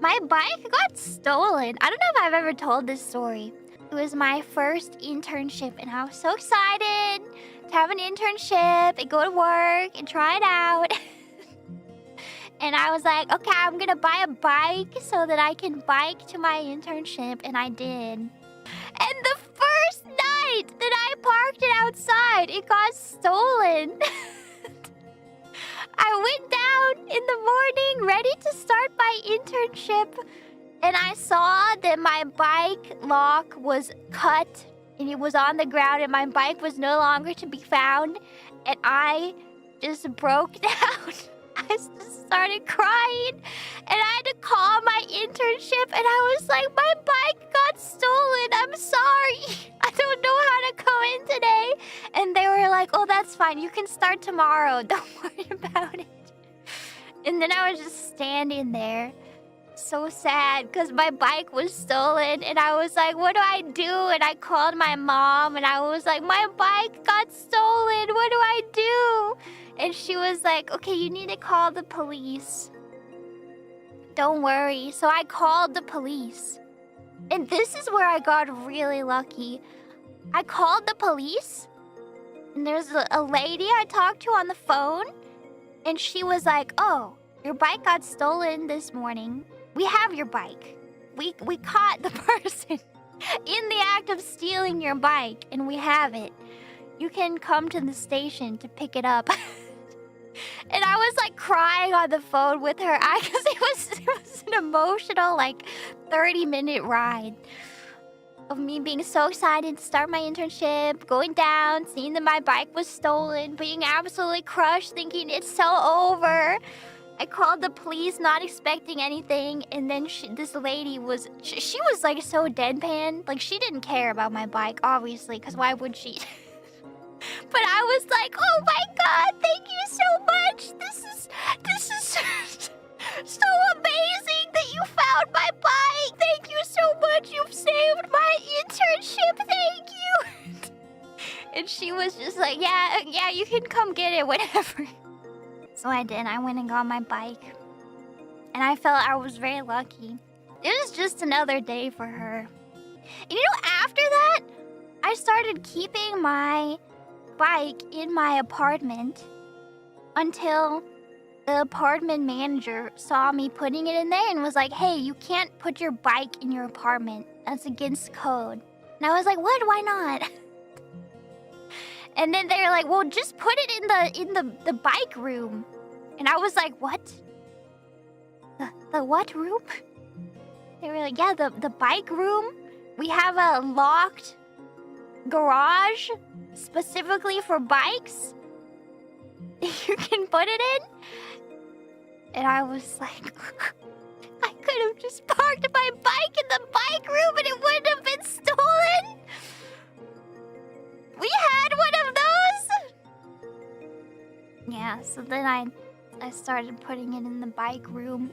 My bike got stolen. I don't know if I've ever told this story. It was my first internship, and I was so excited to have an internship and go to work and try it out. And I was like, okay, I'm gonna buy a bike so that I can bike to my internship, and I did. And the first night that I parked it outside, it got stolen. I went down in the morning ready to start my internship, and I saw that my bike lock was cut and it was on the ground and my bike was no longer to be found, and I just broke down. I just started crying, and I had to call my internship, and I was like, my bike got stolen. I'm sorry. I don't know how to come in today. And they were like, oh, that's fine. You can start tomorrow. Don't worry about it. And then I was just standing there, so sad, because my bike was stolen, and I was like, what do I do? And I called my mom, and I was like, my bike got stolen. What do I do? And she was like, okay, you need to call the police. Don't worry. So I called the police. And this is where I got really lucky. I called the police, and there's a lady I talked to on the phone, and she was like, oh, your bike got stolen this morning. We have your bike. We caught the person in the act of stealing your bike, and we have it. You can come to the station to pick it up. And I was like crying on the phone with her because it was an emotional like 30-minute ride of me being so excited to start my internship, going down, seeing that my bike was stolen, being absolutely crushed, thinking it's so over. I called the police, not expecting anything, and then this lady was she was like so deadpan, like she didn't care about my bike, obviously, because why would she? But I was like, oh my god, thank you so much. This is so amazing that you found my bike. Thank you so much. You've saved my internship. Thank you. And she was just like, yeah, you can come get it whenever. So I did. I went and got my bike. And I felt I was very lucky. It was just another day for her. And you know, after that, I started keeping my bike in my apartment until the apartment manager saw me putting it in there and was like, hey, you can't put your bike in your apartment. That's against code. And I was like, what? Why not? And then they were like, well, just put it in the bike room. And I was like, what? The what room? They were like, yeah, the bike room. We have a locked garage specifically for bikes. You can put it in. And I was like, I could have just parked my bike in the bike room and it wouldn't have been stolen. We had one of those. Yeah, so then I started putting it in the bike room.